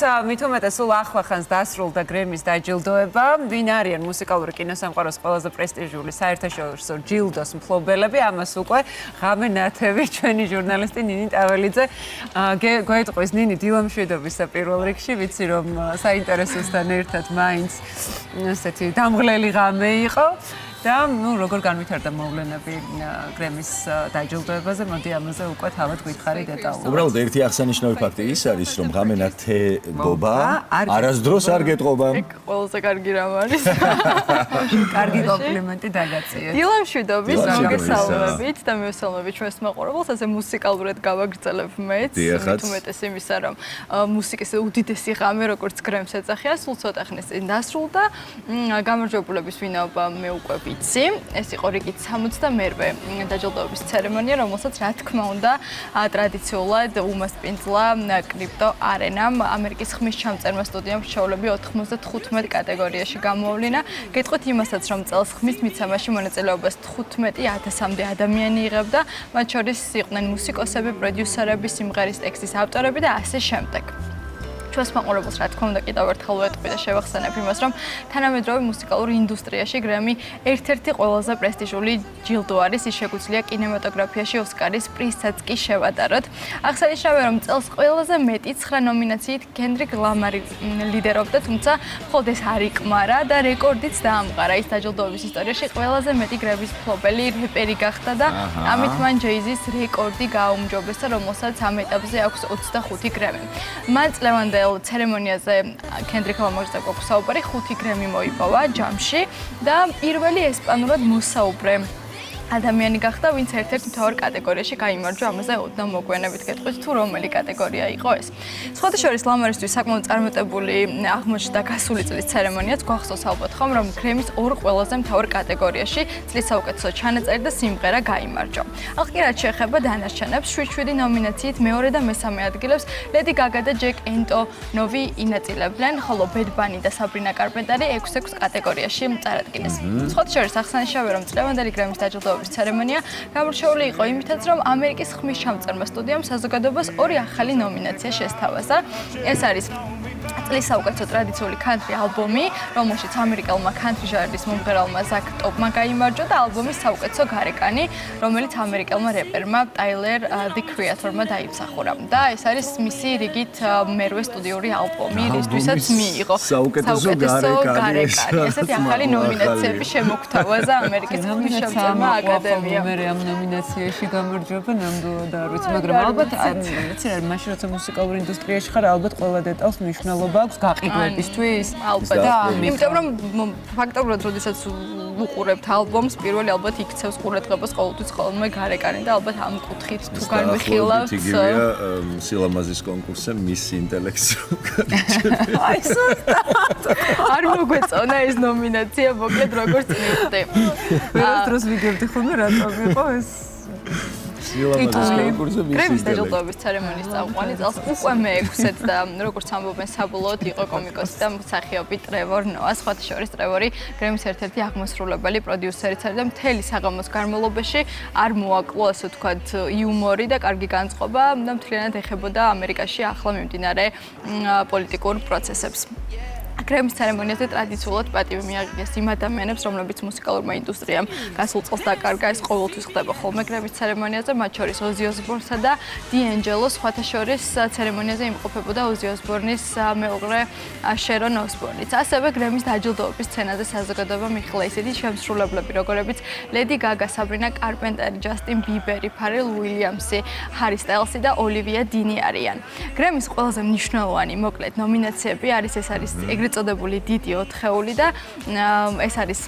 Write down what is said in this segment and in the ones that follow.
მithumetes სულ ახლახანს დასრულდა გრემის დაჯილდოება. ვინ არიან მუსიკალური კინოსამყაროს ყველაზე პრესტიჟული საერთაშორისო ჯილდოს მფლობელები? ამას უკვე ღამე ნათევი ჩვენი ჟურნალისტი ნინი ტაველიძე გვეტყვის. ნინი, დილამშვიდობისა პირველ რიგში, ვიცი რომ საინტერესოსთან ერთად მაინც ესეთი დამღლელი ღამე იყო. და როგორ განვითარდა მოვლენები გრემის დაჯილდოებაზე, მოდი ამაზე უკვე თავად გითხარი დეტალურად. უბრალოდ ერთი აღსანიშნავი ფაქტი ის არის, რომ ღამე ნათებობა არასდროს არ გეტყობა. ყველაზე კარგი რამ არის. კარგი კომპლიმენტი დაგაციეთ. დილამშვიდობის მოგესალმებით და მივესალმებით ჩვენს მაყურებელს, ასე მუსიკალურად გავაგრძელებ მეც. მithumetes იმისა, რომ მუსიკის უდიდესი ღამე, როგორც გრემს ეძახიან, სულ ცოტა ხნის წინ დასრულდა. გამარჯვებულების ვინაობა მე უკვე ვიცი. ეს იყო რიგით 68-ვე დაჯილდოების ცერემონია, რომელსაც რა თქმა უნდა ტრადიციულად უმასპინძლა კრიპტო არენამ ამერიკის ხმის ჩამწერმა სტუდიამ რჩეულები 95 კატეგორიაში გამოავლინა. გეტყვით იმასაც, რომ წელს ხმის მიცემაში მონაწილეობას 15,000-მდე ადამიანი იღებდა, მათ შორის იყვნენ მუსიკოსები, პროდიუსერები, სიმღერის ტექსტის ავტორები და ასე შემდეგ. ჩვენს მაყურებელს რა თქმა უნდა კიდევ ერთხელ ვეტყვი და შევახსენებ იმას, რომ თანამედროვე მუსიკალურ ინდუსტრიაში გრემი ერთ-ერთი ყველაზე პრესტიჟული ჯილდო არის. ის შეგვიძლია კინემატოგრაფიაში ოსკარის პრიზსაც კი შევატაროთ. აღსანიშნავია, რომ წელს ყველაზე მეტი 9 ნომინაციით კენდრიკ ლამარი ლიდერობდა, თუმცა მხოლოდ ეს არ იკმარა და რეკორდიც დაამყარა. ის დაჯილდოების ისტორიაში ყველაზე მეტი გრემის მფლობელი რეპერი გახდა და ამით მან ჯეიზის რეკორდი გააუმჯობესა, რომელსაც ამ ეტაპზე აქვს 25 გრემი. მან წლევანდელ ცერემონიაზე კენდრიკ ლამარს დაგვაქვს საუბარი, 5 გრემი მოიპოვა ჯამში და პირველი ესპანურად მოსაუბრე ადამიანი გახდა, ვინც ერთ-ერთ მთავარ კატეგორიაში გაიმარჯვა. ამაზე ოდნავ მოგვიანებით გეტყვით, თუ რომელი კატეგორია იყო ეს. სხვათა შორის ლამარისთვის საკმაოდ წარმატებული აღმოჩნდა გასული წლის ცერემონიაც. გვახსოვს ალბათ ხომ, რომ გრემის ორ ყველაზე მთავარ კატეგორიაში წლის საუკეთესო ჩანაწერი და სიმღერა გაიმარჯვა. ახლა კი რაც შეეხება დანარჩენებს, 7 ნომინაციით მეორე და მესამე ადგილებს ლედი გაგა და ჯეკ ენტონოვი ინაწილებდნენ, ხოლო ბედ ბანი და საბრინა კარპენტერი 6 კატეგორიაში წარადგინეს. სხვათა შორის აღსანიშნავია, რომ წლევანდელი გრემის დაჯილდოების ცერემონია გამორჩეული იყო იმითაც, რომ ამერიკის ხმის ჩამწერმა სტუდიამ საზოგადოებას 2 ახალი ნომინაცია შესთავაზა. ეს არის წლის საუკეთესო ტრადიციული კანტრი ალბომი, რომელშიც ამერიკელმა კანტრი ჟანრის მომღერალმა ზაკ ტოპმა გაიმარჯვა და ალბომის საუკეთესო გარეკანი, რომელიც ამერიკელმა რეპერმა ტაილერ The Creator-მა დაიმსახურა. და ეს არის მისი რიგით მერვე სტუდიური ალბომი, რისთვისაც მიიღო საუკეთესო გარეკანი. ესეთი ახალი ნომინაციები შემოგთავაზა ამერიკის ხმის ჩამწერმა აკადემიამ. მე ამ ნომინაციაში გამარჯვება ნამდვილად არ ვიცი, მაგრამ ალბათ ვიცი რა, მაშინ როცა მუსიკალურ ინდუსტრიაში ხარ, ალბათ ყველა დეტალს მნიშვნელობა აქვს გაყიდვებისთვის. ალბათ. იმიტომ რომ ფაქტობრივად, როდესაც უყურებთ ალბომს, პირველი ალბათ იქცევს ყურადღებას ყოველთვის ხოლმე გარეკანი და ალბათ ამ კუთხით თუ განვიხილავთ. იგივეა სილამაზის კონკურსზე მის ინტელექტს განაჩენია. აი ზუსტად. არ მოგვეწონა ეს ნომინაცია, მოკლედ როგორც მივხვდი. ვერასდროს ვიგებდი ხოლმე რატომ იყო ეს სილამაზის კონკურსზე მის გრემის დაჯილდოების ცერემონიის წამყვანი წელს უკვე მე-6-ეთ და როგორც ამბობენ საბოლოოდ იყო კომიკოსი და მსახიობი ტრევორ ნოა. სხვათა შორის ტრევორი გრემის ერთ-ერთი აღმასრულებელი პროდიუსერიც არის და მთელი საღამოს განმავლობაში არ მოაკლო, ასე ვთქვათ, იუმორი და კარგი განწყობა და მთლიანად ეხებოდა ამერიკაში ახლა მიმდინარე პოლიტიკურ პროცესებს. გრემის ცერემონიაზე ტრადიციულად პატივი მიაღწიეს იმ ადამიანებს, რომლებიც მუსიკალურმა ინდუსტრიამ გასულ წელს დაკარგა. ეს ყოველთვის ხდება ხოლმე გრემის ცერემონიაზე, მათ შორის ოზი ოსბორნსა და დიენჯელო. სხვათა შორის ცერემონიაზე იმყოფებოდა ოზი ოსბორნის მეუღლე შერონ ოსბორნიც. ასევე გრემის დაჯილდოების სცენაზე საზოგადოება მიხვდა ისეთი შემსრულებლები, როგორებიც ლედი გაგა, საბრინა კარპენტერი, ჯასტინ ბიბერი, ფარელ უილიამსი, ჰარი სტაილსი და ოლივია დინი არიან. გრემის ყველაზე მნიშვნელოვანი მოკლედ ნომინაციები არის ეგრეთ წოდებული დიდი 4-ეული და ეს არის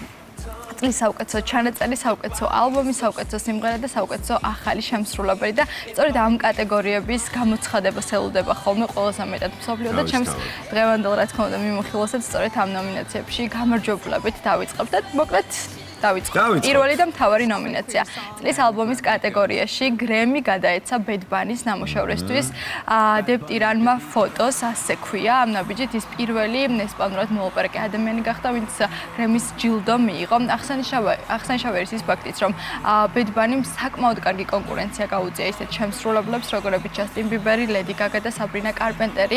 წლის საუკეთესო ჩანაწერი, საუკეთესო ალბომი, საუკეთესო სიმღერა და საუკეთესო ახალი შემსრულებელი და სწორედ ამ კატეგორიების გამოცხადებას ელოდება ხოლმე ყველაზე მეტად მსოფლიო და ჩემს დღევანდელ რა თქმა უნდა მიმოხილვასაც სწორედ ამ ნომინაციებში გამარჯვებულებით დავიწყებ და მოკლედ დავიწყოთ. პირველი და მთავარი ნომინაცია. წლის ალბომის კატეგორიაში გრემი გადაეცა Bad Bunny-ს ნამუშევრისთვის. Deb Tiranma Photos ასე ქვია. ამ ნაბიჯით ის პირველი ესპანურად მოლაპარაკე ადამიანი გახდა, ვინც გრემის ჯილდო მიიღო. აღსანიშნავია ის ფაქტიც, რომ Bad Bunny-მ საკმაოდ კარგი კონკურენცია გაუწია ისეთ შემსრულებლებს, როგორებიც Justin Bieber, Lady Gaga და Sabrina Carpenter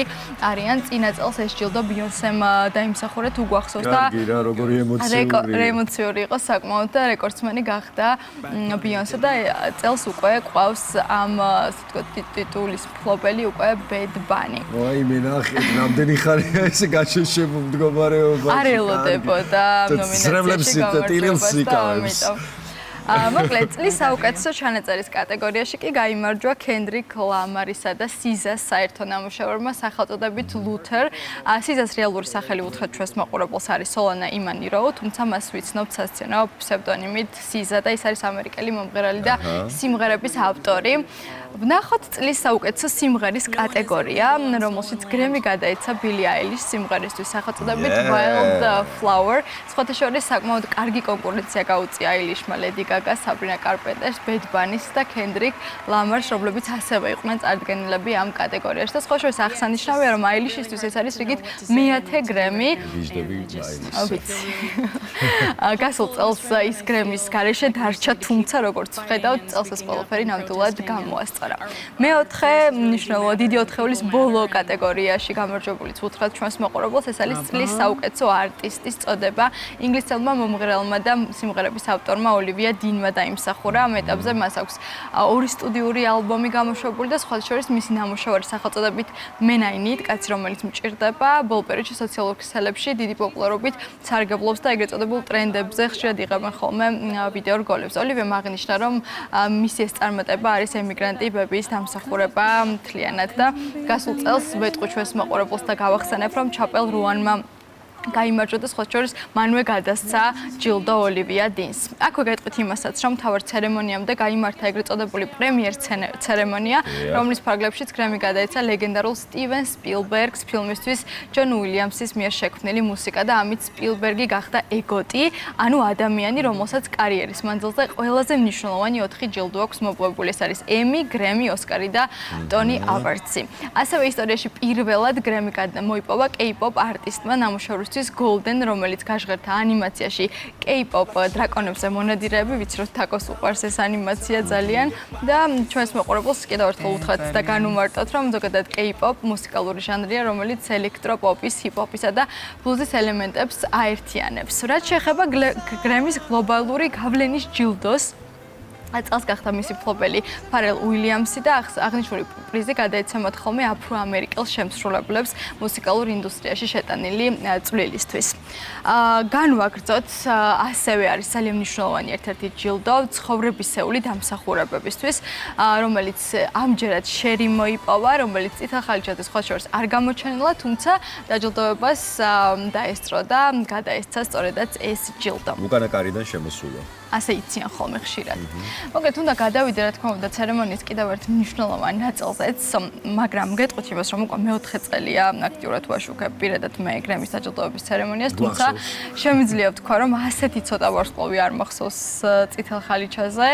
არიან. წინა წელს ეს ჯილდო Beyoncé-მ დაიმსახურა, თუ გახსოვს და როგორი ემოციური იყო საკმაოდ და რეკორდსმენი გახდა Beyoncé და წელს უკვე ყავს ამ ტიტულის მფლობელი უკვე Bad Bunny. აი მე ნახე, რამდენი ხარია ესე გაჩეშებულ მდგომარეობაში. არ ელოდებოდა ნომინაციაში გამარჯვებას. მოკლედ, წლის საუკეთესო ჩანაწერის კატეგორიაში კი გაიმარჯვა Kendrick Lamar-ისა და SZA-ს საერთო ნამუშევრმა სახელწოდებით Luther. SZA-ს რეალური სახელი უთხრათ ჩვენს მაყურებელს არის Solana Imani-Rowe, თუმცა მას ვიცნობთ სასცენო ფსევდონიმით SZA და ის არის ამერიკელი მომღერალი და სიმღერების ავტორი. ვნახოთ წლის საუკეთესო სიმღერის კატეგორია, რომელშიც გრემი გადაეცა Billie Eilish სიმღერისთვის სახელწოდებით Wild Flower. სხვათა შორის საკმაოდ კარგი კონკურენცია გაუწია Eilish-მა Lady Gaga, Sabrina Carpenter-ს, Bad Bunny-ს და Kendrick Lamar-ს, რომლებიც ასევე იყვნენ წარდგენილები ამ კატეგორიაში. და სხვა შორის აღსანიშნავია, რომ Eilish-ისთვის ეს არის რიგით მეათე გრემი. გასულ წელს ის გრემის გარეშე დარჩა, თუმცა როგორც ვხედავთ, წელს ეს ყველაფერი ნამდვილად გამოასწორა. მეოთხე მნიშვნელოვანი დიდი ოთხეულის ბოლო კატეგორიაში გამარჯვებულიც უთხრათ ჩვენს მოყურებელს, ეს არის წლის საუკეთესო არტისტის წოდება. ინგლისელმა მომღერალმა და სიმღერების ავტორმა Olivia Dean-მა დაიმსახურა. ამ ეტაპზე მას აქვს ორი სტუდიური ალბომი გამოშვებული და სხვა შორის მისი ნამუშევარი სახელწოდებით Men I Need, კაცი რომელიც მჭირდება, ბოლო პერიოდში სოციალურ ქსელებში დიდი პოპულარობით სარგებლობს და ეგრეთ წოდებულ ტრენდებზე ხშირად იღებენ ხოლმე ვიდეო რგოლებს. Olivia აღნიშნა, რომ მისი ეს წარმატება არის ემიგრანტი ბების დამსახურება მთლიანად და გასულ წელს ვეტყვი ჩვენს მოყურებელს და გავახსენებ, რომ Chapel Roan-მა გაიმარჯვა და სხვა შორის მანვე გადასცა ჯილდო Olivia Dean-ს. აქვე გეტყვით იმასაც, რომ მთავარ ცერემონიამდე გაიმართა ეგრეთ წოდებული პრემიერ ცერემონია, რომლის ფარგლებშიც გრემი გადაეცა ლეგენდარულ Steven Spielberg-ს ფილმისთვის John Williams-ის მიერ შექმნილი მუსიკა და ამით Spielberg-ი გახდა ეგოტი, ანუ ადამიანი, რომელსაც კარიერის მანძილზე ყველაზე მნიშვნელოვანი 4 ჯილდო აქვს მოპოვებული. ეს არის Emmy, Grammy, Oscar-ი და Tony Awards-ი. ასევე ისტორიაში პირველად გრემი მოიპოვა K-pop არტისტმა ნამუშევრის Golden, რომელიც გაჟღერთა ანიმაციაში K-pop დრაკონებზე მონადირეები, ვიცი რომ თაკოს უყვარს ეს ანიმაცია ძალიან და ჩვენს მოყურებელს კიდევ ერთხელ უთხრათ და განუმარტოთ, რომ ზოგადად K-pop მუსიკალური ჟანრია, რომელიც ელექტროპოპის, ჰიპ-ჰოპისა და ბლუზის ელემენტებს აერთიანებს. რაც შეეხება გრემის გლობალური გავლენის ჯილდოს, წელს გახდა მისი მფლობელი Pharrell Williams-ი და აღნიშნული პრიზი გადაეცემათ ხოლმე აფრო-ამერიკელ შემსრულებლებს მუსიკალურ ინდუსტრიაში შეტანილი წვლილისთვის. განვაგრძოთ, ასევე არის ძალიან მნიშვნელოვანი ერთ-ერთი ჯილდო ცხოვრებისეული დამსახურებებისთვის, რომელიც ამჯერად Sherry მოიპოვა, რომელიც წითელ ხალიჩაზე სხვა შორის არ გამოჩენილა, თუმცა დაჯილდოებას დაესწრო და გადაესცა სწორედაც ეს ჯილდო. უკანა კარიდან შემოსულა. ასე იციან ხოლმე ხშირად. მოკლედ, უნდა გადავიდე, რა თქმა უნდა, ცერემონიის კიდევ ერთ მნიშვნელოვან ნაწილზეც, მაგრამ გეტყვით იმას, რომ უკვე მეოთხე წელია აქტიურად ვაშუქებ პირადად მე გრემის დაჯილდოების ცერემონიას, თუმცა შემიძლია ვთქვა, რომ ასეთი ცოტა ვარსკვლავი არ მახსოვს წითელ ხალიჩაზე.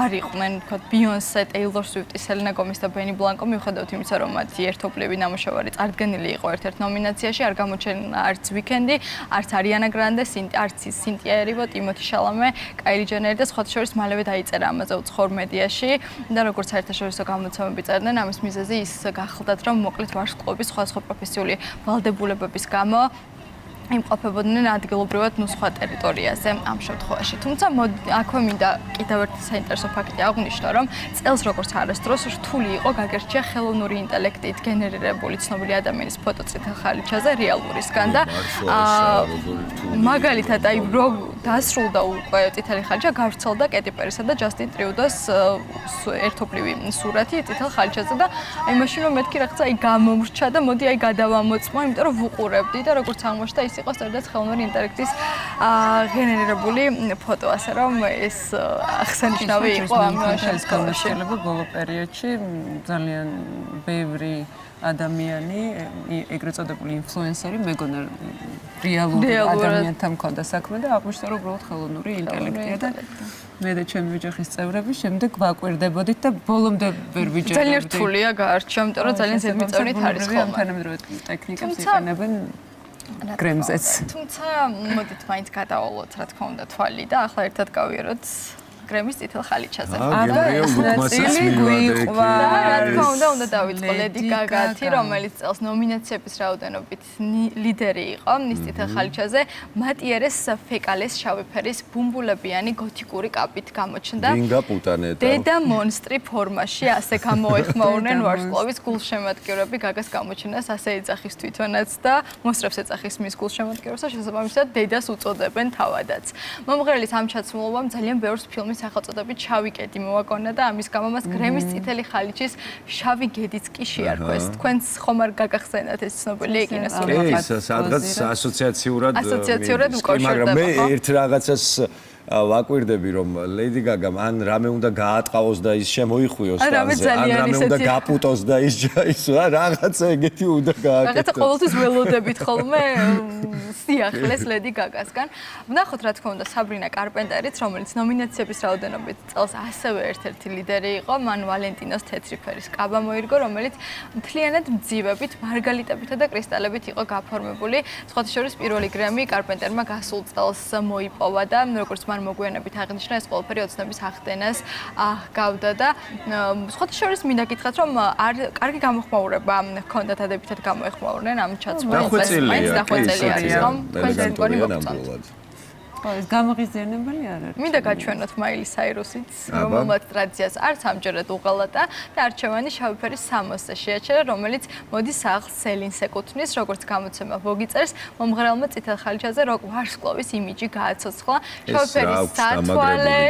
არ იყვნენ, თქო, Beyoncé, Taylor Swift, Selena Gomez და Benny Blanco, მიუხედავად იმისა, რომ მათი ერთობლივი ნამუშევარი წარდგენილი იყო ერთ-ერთ ნომინაციაში, არ გამოჩენილა არც Weekend-ი, არც Ariana Grande, არც Cynthia Erivo, Timothy Chalamet, Kylie Jenner და სხვა შორის მალევე დაიწერა ამაზე უცხოურ მედიაში და როგორც საერთაშორისო გამოცემები წერდნენ, ამის მიზეზი ის გახლდათ, რომ მოკლედ ვარსკვლავების სხვადასხვა პროფესიული ვალდებულებების გამო იმყოფებოდნენ ადგილობრივად სხვა ტერიტორიაზე ამ შემთხვევაში. თუმცა აქვე მინდა კიდევ ერთი საინტერესო ფაქტი აღვნიშნო, რომ წელს როგორც არასდროს რთული იყო გაგერჩია ხელოვნური ინტელექტით გენერირებული ცნობილი ადამიანის ფოტო წითელ ხალიჩაზე რეალურისგან და მაგალითად აი რო დასრულდა უკვე წითელი ხალიჩა, გავრცელდა კეტი პერისა და ჯასტინ ტრიუდოს ერთობლივი სურათი წითელ ხალიჩაზე და აი მაშინ რომ მეთქი რაღაცა აი გამომრჩა და მოდი აი გადავამოწმო, იმიტომ რომ ვუყურებდი და როგორც აღმოჩნდა ის იყო სწორედ ხელოვნური ინტელექტის გენერირებული ფოტო, ასე რომ ეს აღსანიშნავი იყო ამ შემთხვევაში. ბოლო პერიოდში ძალიან ბევრი ადამიანი, ეგრეთ წოდებული ინფლუენსერი, მეგონა რეალურ ადამიანთან მქონდა საქმე და აღმოჩნდა რომ უბრალოდ ხელოვნური ინტელექტია და მე და ჩემი ოჯახის წევრები შემდეგ ვაკვირდებოდით და ბოლომდე ვერ ვიჯერებდით. ძალიან რთულია გაარჩია, იმიტომ რომ ძალიან ზედმიწევნით არის ხოლმე. ამ თანამედროვე ტექნიკებს იყენებენ გრემზეც. თუმცა მოდით მაინც გადავალოთ, რა თქმა უნდა, თვალი და ახლა ერთად გავიაროთ გრემის წითელ ხალიჩაზე. რა თქმა უნდა დავიწყო ლედი გაგათი, რომელიც წელს ნომინაციების რაოდენობით ლიდერი იყო მის წითელ ხალიჩაზე. მატიერეს ფეკალეს შავი ფერის ბუმბულებიანი გოთიკური კაპით გამოჩნდა. დედა მონსტრი ფორმაში ასე გამოეხმაურნენ ვარსკვლავის გულშემატკივრები. გაგას გამოჩენას ასე ეძახის თვითონაც და მოსწრებს ეძახის მის გულშემატკივრებს და შესაბამისად დედას უწოდებენ თავადაც. მომღერლის ამ ჩაცმულობამ ძალიან ბევრს ფილმის სახელწოდებით შავი გედი მოაგონა და ამის გამო მას გრემის წითელი ხალიჩის შავი გედიც კი შეარქვეს. თქვენს ხომ არ გაგახსენათ ეს ცნობილი კინოსურათი? კი, სადღაც ასოციაციურად უკავშირდება. მაგრამ მე ერთ რაღაცას ვაკვირდები რომ ლედი გაგამ ან რამე უნდა გაატყავოს და ის შემოიხვიოს ტანზე, ან რამე უნდა გაპუტოს და ის რაღაცა ეგეთი უნდა გააკეთოს. რაღაცა ყოველთვის ველოდებით ხოლმე სიახლეს ლედი გაგასგან. ვნახოთ რა თქმა უნდა საბრინა კარპენტერიც, რომელიც ნომინაციების რაოდენობით წელს ასევე ერთ-ერთი ლიდერი იყო. მან ვალენტინოს თეთრი ფერის კაბა მოირგო, რომელიც მთლიანად მძივებით, მარგალიტებითა და კრისტალებით იყო გაფორმებული. სხვათა შორის პირველი გრემი კარპენტერმა გასულ წელს მოიპოვა და როგორც მან მოგვიანებით აღნიშნა, ეს ყველაფერი ოცნების ახდენას ჰგავდა და სხვათა შორის მინდა გითხრათ, რომ კარგი გამოხმაურება ჰქონდა დადებითად გამოეხმაურნენ ამ ჩაცმულობას. დახვეწილი არის, რომ თქვენ ზემგონი მოგწონთ. ეს გამოღიზიანებელი არ არის. მინდა გაჩვენოთ მაილი საირუსიც, რომელმაც ტრადიციას არც ამჯერად უღალატა და არჩევანი შავი ფერის 60-ზე შეაჩერა, რომელიც მოდის სახლს სელინს ეკუთვნის, როგორც გამოცემა ვოგიწერს, მომღერალმა წითელ ხალიჩაზე როკ ვარსკვლავის იმიჯი გააცოცხლა. შავი ფერის სათვალე,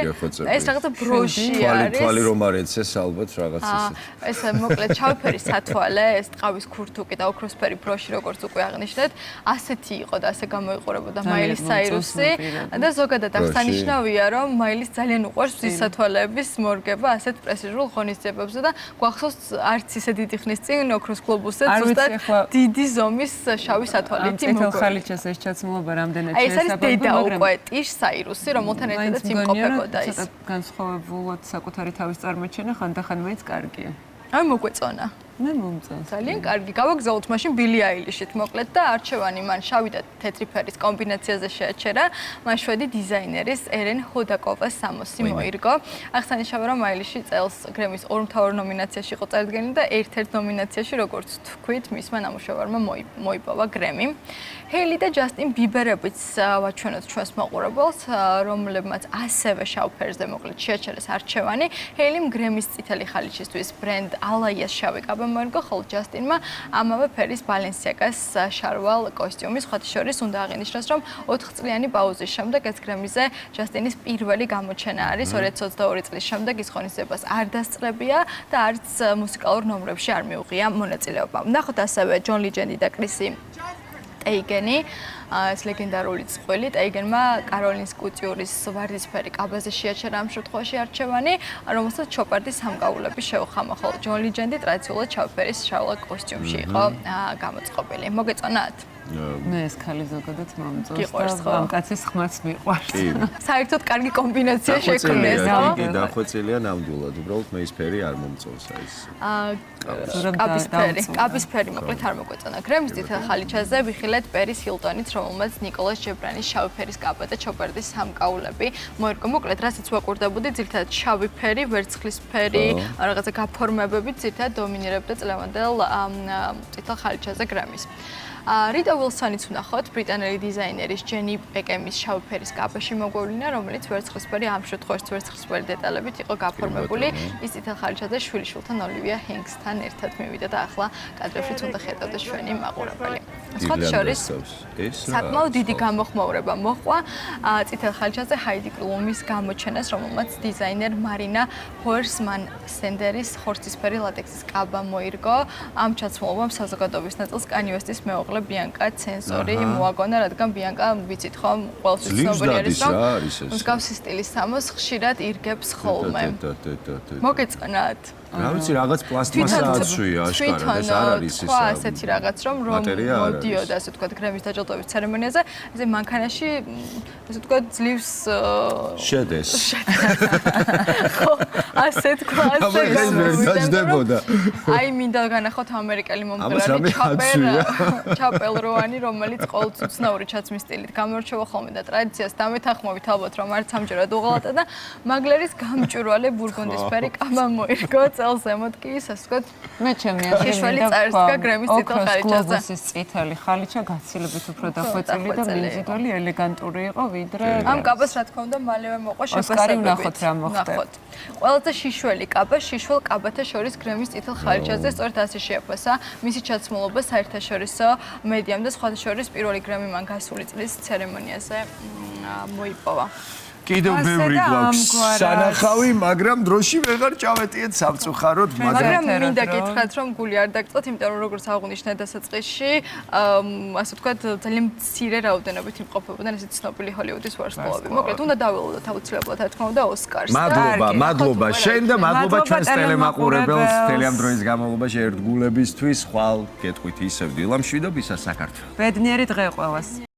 ეს რაღაცა ბროში არის. თვალი რომ არ ეცეს ალბათ რაღაც ისე. ეს მოკლედ შავი ფერის სათვალე, ეს ტყავის ქურთუკი და ოქროსფერი ბროში, როგორც უკვე აღნიშნეთ, ასეთი იყო და ასე გამოიყურებოდა მაილი საირუსი. და ზოგადად აღსანიშნავია, რომ მაილის ძალიან უყვარს მზის სათვალეების მორგება ასეთ პრესტიჟულ ღონისძიებებზე და გვახსოვს არც ისე დიდი ხნის წინ ოქროს გლობუსზე ზუსტად დიდი ზომის შავი სათვალეთი მოგვიყვება. წითელ ხალიჩას ეს ჩაცმულობა რამდენად ეს არის დედა უკვე ტიშ საირუსი, რომელთან ერთადაც იმყოფებოდა ის. განსხვავებულად საკუთარი თავის წარმოჩენა ხანდახან მაინც კარგია. აი მოგვეწონა. მე მომწონს. ძალიან კარგი. გავაგზავნოთ მაშინ ბილი აილიშით მოკლედ და არჩევანი მან შავი და თეთრი ფერის კომბინაციაზე შეაჩერა. მან შვედი დიზაინერის ერენ ჰოდაკოვას 60 მოირგო. აღსანიშნავია, რომ აილიში წელს გრემის ორ მთავარ ნომინაციაში იყო წარდგენილი და ერთ-ერთ ნომინაციაში, როგორც თქვით, მისმა ნამუშევარმა მოიპოვა გრემი. ჰეილი და ჯასტინ ბიბერებიც ვაჩვენოთ ჩვენს მაყურებელს, რომლებმაც ასევე შავ ფერზე მოკლედ შეაჩერეს არჩევანი. ჰეილიმ გრემის წითელი ხალიჩისთვის ბრენდ ალაიას შავი კაბა მოირგო, ხოლო ჯასტინმა ამავე ფერის ბალენსიაგას შარვალ კოსტიუმი. სხვათა შორის უნდა აღინიშნოს, რომ 4 წლიანი პაუზის შემდეგ ეს გრემიზე ჯასტინის პირველი გამოჩენა არის. 2022 წლის შემდეგ ის ღონისძიებას არ დასწრებია და არც მუსიკალურ ნომრებში არ მიუღია მონაწილეობა. ვნახოთ ასევე ჯონ ლიჯენდი და კრისი ტეიგენი, ეს ლეგენდარული წყვილი. ტეიგენმა კაროლინის კუტიურის ვარდისფერი კაბაზე შეაჩერა ამ შემთხვევაში არჩევანი, რომელსაც ჩოპარდის სამკაულები შეუხამა, ხოლო ჯონ ლიჯენდი ტრადიციულად შავი ფერის შავლა კოსტიუმში იყო გამოწყობილი. მოგეწონათ? მე ეს ქალი ზოგადად მომწონს და ამ კაცის ხმაც მიყვარს. საერთოდ კარგი კომბინაცია შექმნეს, ხო? კი, დახვეწილია ნამდვილად. უბრალოდ მე ის ფერი არ მომწონს ის. კაბისფერი მოკლედ არ მოგვეწონა. გრემის წითელ ხალიჩაზე ვიხილეთ პერის ჰილტონით, რომელმაც ნიკოლას ჯებრანის შავი ფერის კაბა და ჩოპარდის სამკაულები მოერგო. მოკლედ, რასაც ვაკვირდებოდი, ძირითადად შავი ფერი, ვერცხლისფერი, რაღაცა გაფორმებებით ძირითადად დომინირებდა წლევანდელ წითელ ხალიჩაზე გრემის. რიტა ვილსონიც ვნახოთ, ბრიტანელი დიზაინერის ჯენი პეკემის შავი ფერის კაბაში მოგვევლინა, რომელიც ვერცხლისფერი, ამ შემთხვევაში ვერცხლისფერი დეტალებით იყო გაფორმებული. ის წითელ ხალიჩაზე შვილიშვილთან ოლივია ჰენგსთან ერთად მივიდა და ახლა კადრებშიც უნდა ხედავდეს ჩვენი მაყურებელი. სხვათა შორის საკმაოდ დიდი გამოხმაურება მოჰყვა წითელ ხალიჩაზე ჰაიდი კლუმის გამოჩენას, რომელმაც დიზაინერ მარინა ჰოერსმან სენდერის ხორცისფერი ლატექსის კაბა მოირგო. ამ ჩაცმულობამ საზოგადოების ნაწილს კანი ვესტის მეუღლე ბიანკა ცენსორი მოაგონა, რადგან ბიანკა ვიცით ხომ ყველთვის ცნობილი არის, რომ მსგავსი სტილის სამოს ხშირად ირგებს ხოლმე. მოგეწონათ? რა ვიცი, რაღაც პლასტმასააცვია აშკარად, ეს არ არის ის. თქვა ასეთი რაღაც, რომ მოდიოდა, ასე ვთქვათ, გრემის დაჯილდოების ცერემონიაზე, ესე მანქანაში, ასე ვთქვათ, ძლივს შედეს. ხო, ასე თქვა, ასე დაჯდებოდა. აი, მინდა განახოთ ამერიკელი მომღერალი ჩაპელ როანი, რომელიც ყოველთვის უცნაური ჩაცმის სტილით გამორჩევა ხოლმე და ტრადიციას დამეთანხმებით ალბათ, რომ არც ამჯერად უღალატა და მაგლერის გამჭვირვალე ბურგუნდისფერი კაბა მოირგო წელს ზემოთ კი ასე ვთქვათ. მე ჩემი აზრით შიშველი წარსდგა გრემის წითელ ხალიჩაზე. ოქროს წითელი ხალიჩა გაცილებით უფრო დახვეწილი და მინზიდველი ელეგანტური იყო ვიდრე ამ კაბას რა თქმა უნდა მალევე მოყვა შეფასებებით. ოსკარი ვნახოთ რა მოხდა. ყველაზე შიშველი კაბა შიშველ კაბათა შორის გრემის წითელ ხალიჩაზე სწორედ ასე შეაფასა მისი ჩაცმულობა საერთაშორისო მედიამ და სხვათა შორის პირველი გრემი მან გასული წლის ცერემონიაზე მოიპოვა. კიდევ ბევრი გვაქვს სანახავი, მაგრამ დროში ვეღარ ჩავეტიეთ სამწუხაროდ, მაგრამ მინდა გითხრათ, რომ გული არ დაგწყოთ, იმიტომ რომ როგორც აღნიშნეთ დასაწყისში, ასე ვთქვათ, ძალიან მცირე რაოდენობით იმყოფებოდნენ ესეთი ცნობილი ჰოლივუდის ვარსკვლავები. მოკლედ, უნდა დაველოდოთ აუცილებლად, რა თქმა უნდა, ოსკარს. მადლობა შენ და მადლობა ჩვენს ტელემაყურებელს მთელი ამ დროის განმავლობაში ერთგულებისთვის. ხვალ გეტყვით ისევ დილამშვიდობისა საქართველოს. ბედნიერი დღე ყველას.